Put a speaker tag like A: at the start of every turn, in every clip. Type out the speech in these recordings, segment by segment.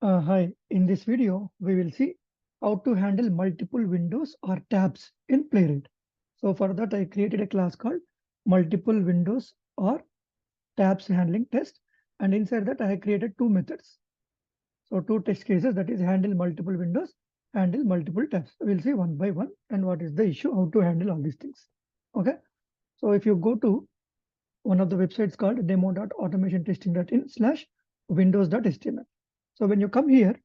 A: Hi, in this video, we will see how to handle multiple windows or tabs in Playwright. So for that, I created a class called multiple windows or tabs handling test. And inside that, I have created two methods. So two test cases, that is handle multiple windows, handle multiple tabs. We'll see one by one and what is the issue, how to handle all these things. Okay. So if you go to one of the websites called demo.automationtesting.in/windows.html. So when you come here,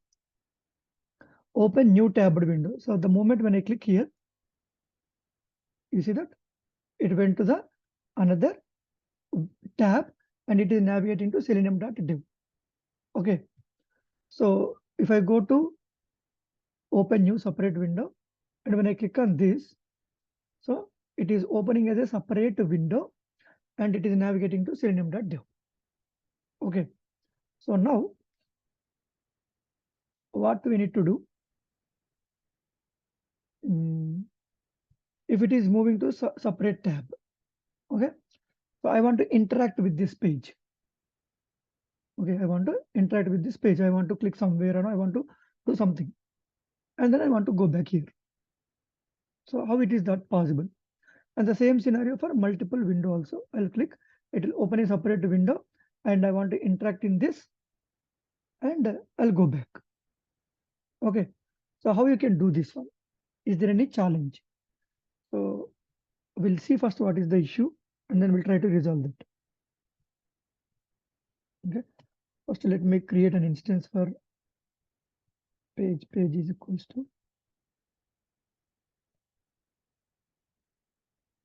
A: open new tabbed window. So the moment when I click here, you see that it went to the another tab and it is navigating to selenium.div. Okay. So if I go to open new separate window and when I click on this, so it is opening as a separate window and it is navigating to selenium.div. Okay. So now what we need to do, if it is moving to separate tab, okay. So I want to interact with this page. Okay, I want to interact with this page. I want to click somewhere and I want to do something. And then I want to go back here. So how it is that possible? And the same scenario for multiple window also. I'll click, it will open a separate window and I want to interact in this and I'll go back. Okay, so how you can do this one? Is there any challenge? So we'll see first what is the issue and then we'll try to resolve it. Okay, first let me create an instance for page is equals to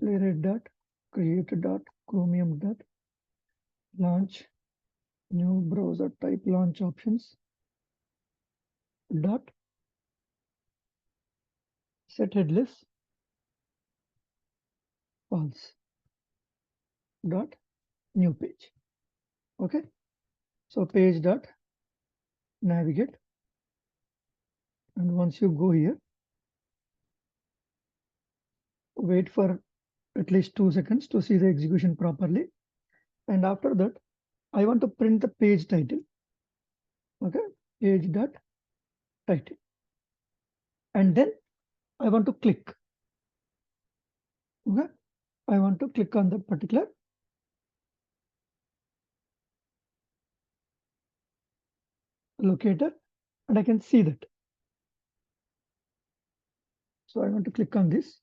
A: playwright dot create dot chromium dot launch new browser type launch options dot set headless false dot new page. Okay, so page dot navigate, and once you go here, wait for at least 2 seconds to see the execution properly, and after that I want to print the page title. Okay, page dot title, and then I want to click. Okay, I want to click on that particular locator and I can see that. So I want to click on this.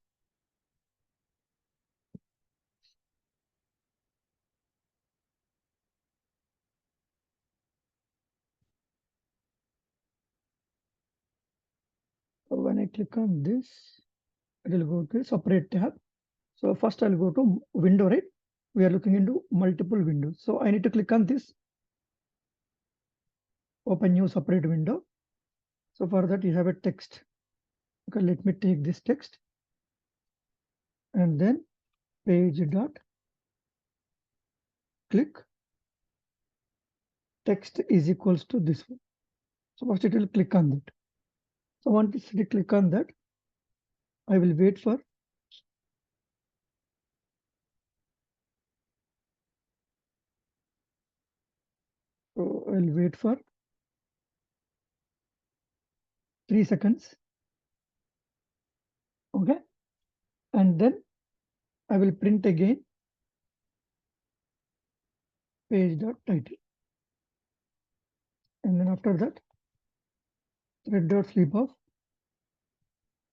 A: So when I click on this, it will go to a separate tab. So first I'll go to window, right? We are looking into multiple windows. So I need to click on this, open new separate window. So for that you have a text. Okay, let me take this text and then page dot click text is equals to this one. So first it will click on that. So once it click on that, I will wait for I'll wait for 3 seconds. Okay, and then I will print again page dot title, and then after that thread dot sleep off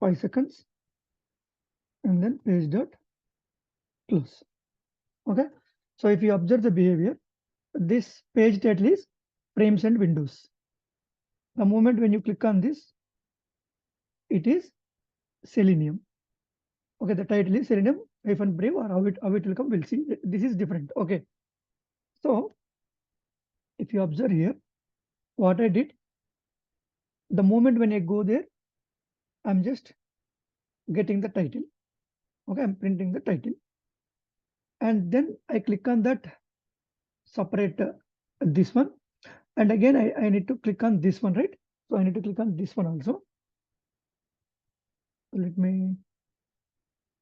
A: 5 seconds, and then page dot close. Okay, so if you observe the behavior, this page title is frames and windows. The moment when you click on this, it is selenium. Okay, the title is selenium hyphen brave, or how it will come, we'll see. This is different. Okay, so if you observe here, what I did, the moment when I go there, I'm just getting the title. Okay, I'm printing the title, and then I click on that separate this one, and again I need to click on this one, right? So I need to click on this one also. Let me.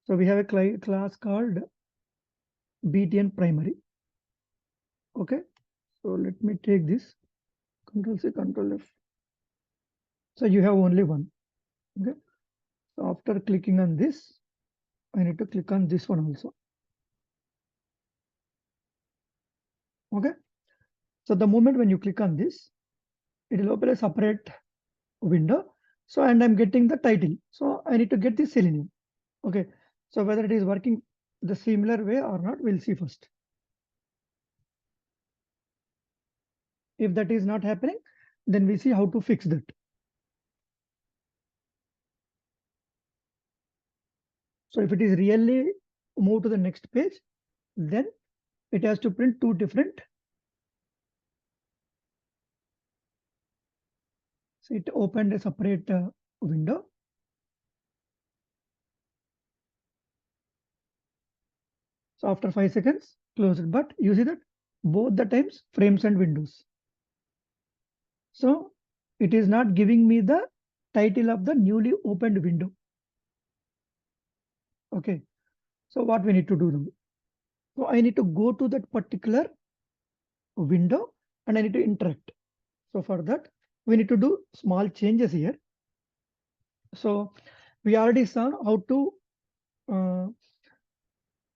A: So we have a class called btn primary. Okay, so let me take this, Control C, Control F. So you have only one. Okay. So after clicking on this, I need to click on this one also. Okay. So the moment when you click on this, it will open a separate window. So, and I'm getting the title. So I need to get the Selenium. Okay. So whether it is working the similar way or not, we'll see first. If that is not happening, then we see how to fix that. So if it is really move to the next page, then it has to print two different. So it opened a separate window. So after 5 seconds, close it. But you see that both the times frames and windows. So it is not giving me the title of the newly opened window. Okay. So what we need to do now? So I need to go to that particular window and I need to interact. So for that, we need to do small changes here. So we already saw how to,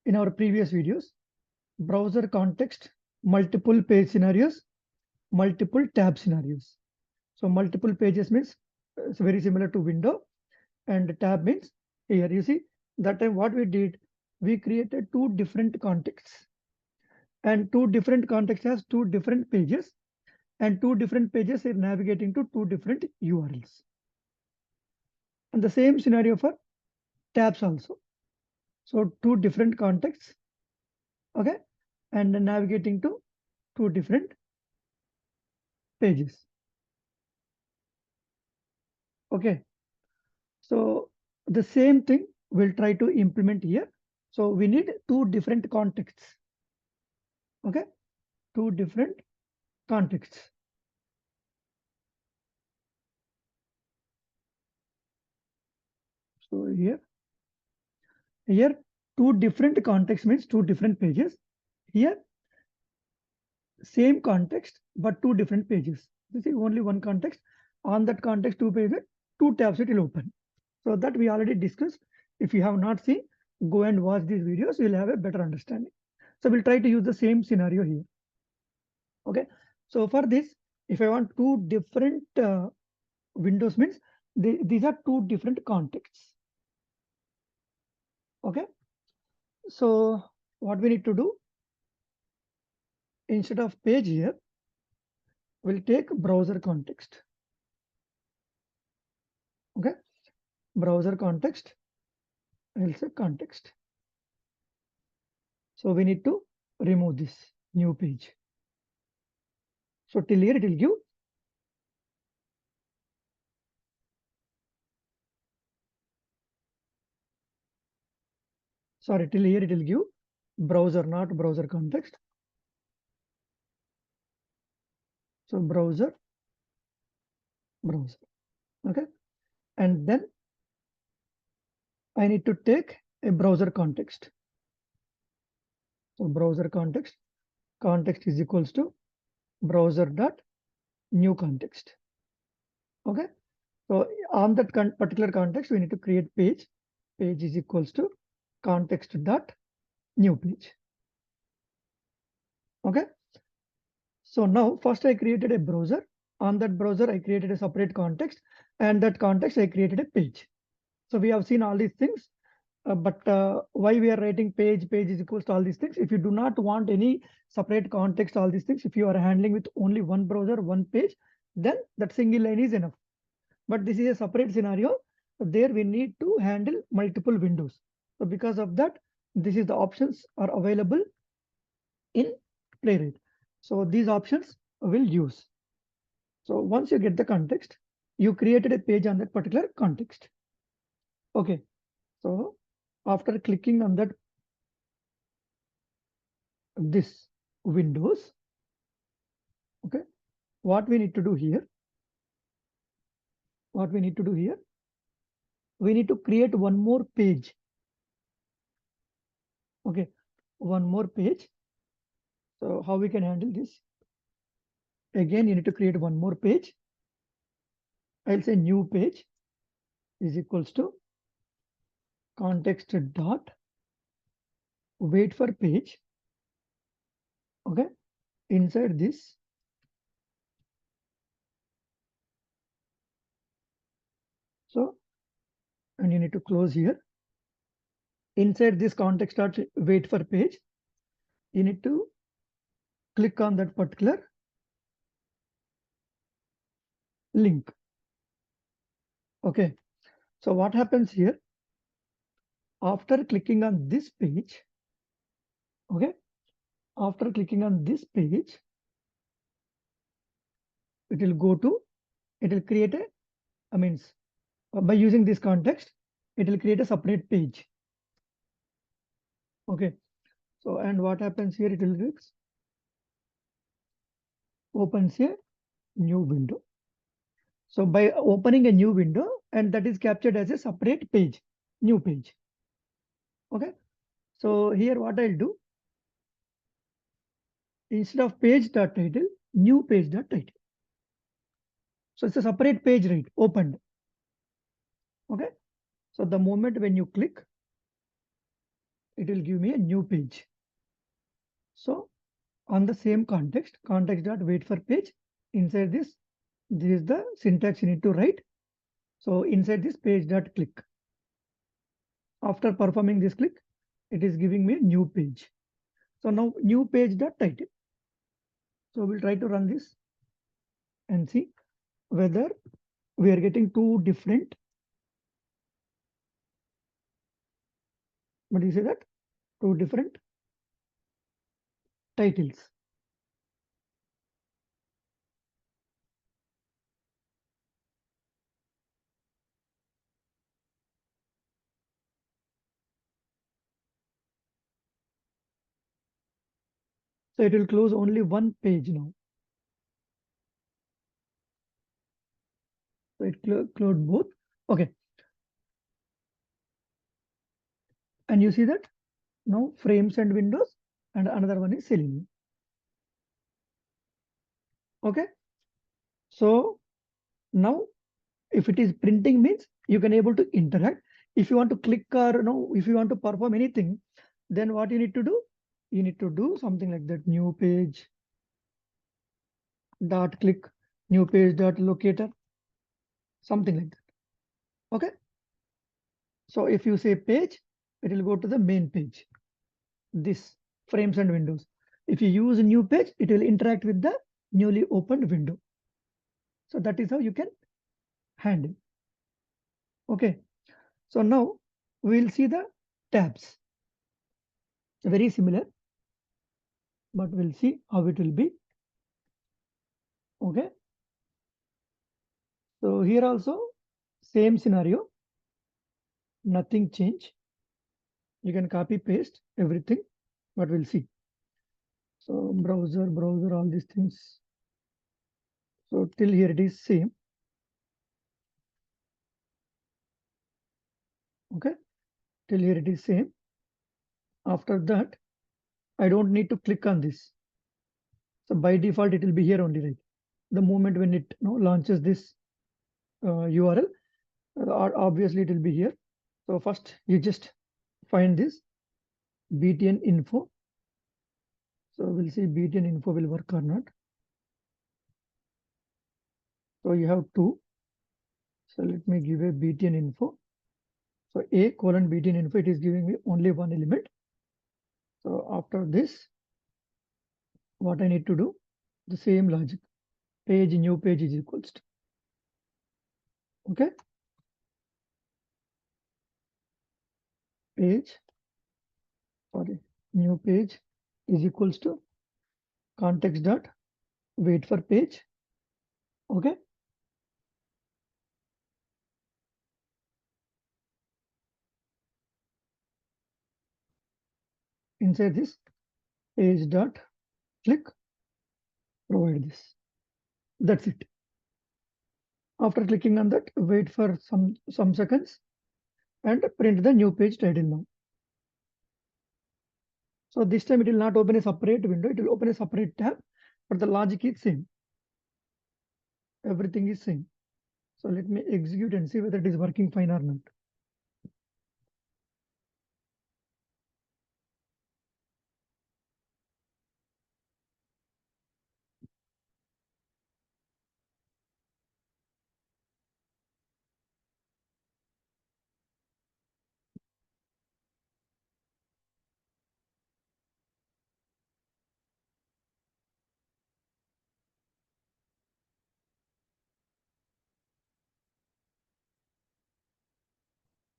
A: in our previous videos, browser context, multiple page scenarios, multiple tab scenarios. So multiple pages means it's very similar to window, and tab means here you see that time what we did, we created two different contexts, and two different contexts has two different pages, and two different pages are navigating to two different URLs. And the same scenario for tabs also. So two different contexts, okay, and navigating to two different pages. Okay, so the same thing we'll try to implement here. So we need two different contexts. Okay, two different contexts. So here two different contexts means two different pages. Here same context but two different pages. This is only one context. On that context, two pages, two tabs it will open. So that we already discussed. If you have not seen, go and watch these videos. You'll have a better understanding. So we'll try to use the same scenario here. Okay. So for this, if I want two different windows means these are two different contexts. Okay. So what we need to do, instead of page here, we'll take browser context. Okay. Browser context, I'll say context. So we need to remove this new page. So till here it will give. Sorry, till here it will give browser, not browser context. So browser. Okay. And then I need to take a browser context. So browser context is equals to browser dot new context. Okay. So on that particular context, we need to create page. Page is equals to context dot new page. Okay. So now first I created a browser. On that browser, I created a separate context, and that context I created a page. So we have seen all these things. But why we are writing page is equals to all these things. If you do not want any separate context, all these things, if you are handling with only one browser, one page, then that single line is enough. But this is a separate scenario. There we need to handle multiple windows. So because of that, this is the options are available in Playwright. So these options will use. So once you get the context, you created a page on that particular context. Okay. So after clicking on that this windows, okay, what we need to do here, we need to create one more page. Okay, one more page. So how we can handle this? Again, you need to create one more page, I'll say new page is equals to context dot wait for page. Okay, inside this, so, and you need to close here. Inside this context dot wait for page, you need to click on that particular link. Okay, so what happens here? After clicking on this page, okay, after clicking on this page, it will go to, it will create a, I mean, by using this context, it will create a separate page. Okay, so, and what happens here? It will opens a new window. So by opening a new window, and that is captured as a separate page, new page. Okay, so here what I'll do, instead of page dot title, new page dot title. So it's a separate page, right? Opened. Okay, so the moment when you click, it will give me a new page. So on the same context, context dot wait for page, inside this is the syntax you need to write. So inside this page dot click. After performing this click, it is giving me a new page. So now new page dot title. So we'll try to run this and see whether we are getting two different, what do you say that? Two different titles. So it will close only one page now. So it closed both. Okay. And you see that now frames and windows, and another one is Selenium. Okay. So now if it is printing means you can able to interact. If you want to click or if you want to perform anything, then what you need to do? You need to do something like that. New page dot click, new page dot locator, something like that. Okay. So if you say page, it will go to the main page, this frames and windows. If you use a new page, it will interact with the newly opened window. So that is how you can handle. Okay. So now we'll see the tabs. Very similar, but we'll see how it will be. Okay. So here also same scenario, nothing change. You can copy paste everything, but we'll see. So browser, all these things. So till here it is same. Okay. Till here it is same. After that, I don't need to click on this. So by default, it will be here only, right? The moment when it launches this URL, obviously it will be here. So first you just find this btn info. So we'll see btn info will work or not. So you have two. So let me give a btn info. So a colon btn info, it is giving me only one element. So after this, what I need to do, the same logic, page new page is equals to, okay, page, sorry, new page is equals to context dot wait for page. Okay. Inside this page dot click, provide this. That's it. After clicking on that, wait for some seconds and print the new page title now. So this time it will not open a separate window, it will open a separate tab, but the logic is same. Everything is same. So let me execute and see whether it is working fine or not.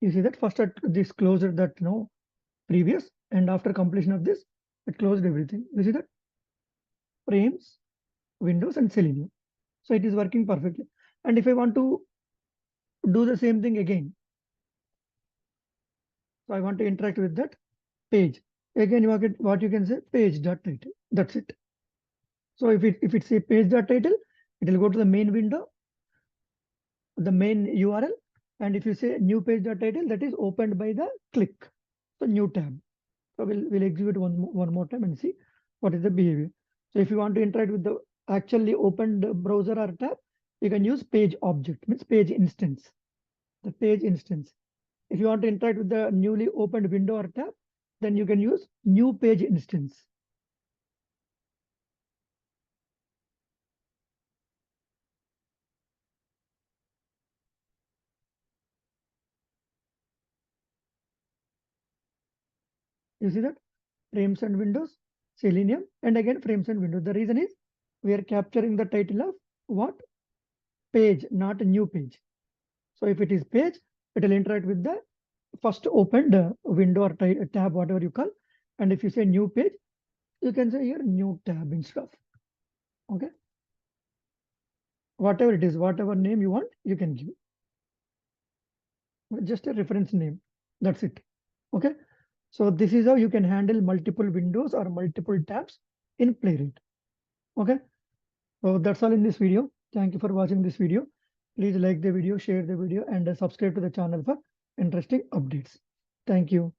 A: You see that first this closed that previous, and after completion of this, it closed everything. You see that frames, windows, and Selenium. So it is working perfectly. And if I want to do the same thing again, so I want to interact with that page. Again, what you can say page dot title. That's it. So if it's a page dot title, it will go to the main window, the main URL. And if you say new page dot title, that is opened by the click. So new tab. So we'll execute one more time and see what is the behavior. So if you want to interact with the actually opened browser or tab, you can use page object, means page instance. The page instance. If you want to interact with the newly opened window or tab, then you can use new page instance. You see that? Frames and windows, Selenium, and again frames and windows. The reason is we are capturing the title of what? Page, not a new page. So if it is page, it will interact with the first opened window or tab, whatever you call. And if you say new page, you can say here new tab instead of. Okay. Whatever it is, whatever name you want, you can give. Just a reference name. That's it. Okay. So this is how you can handle multiple windows or multiple tabs in Playwright. Okay. So that's all in this video. Thank you for watching this video. Please like the video, share the video, and subscribe to the channel for interesting updates. Thank you.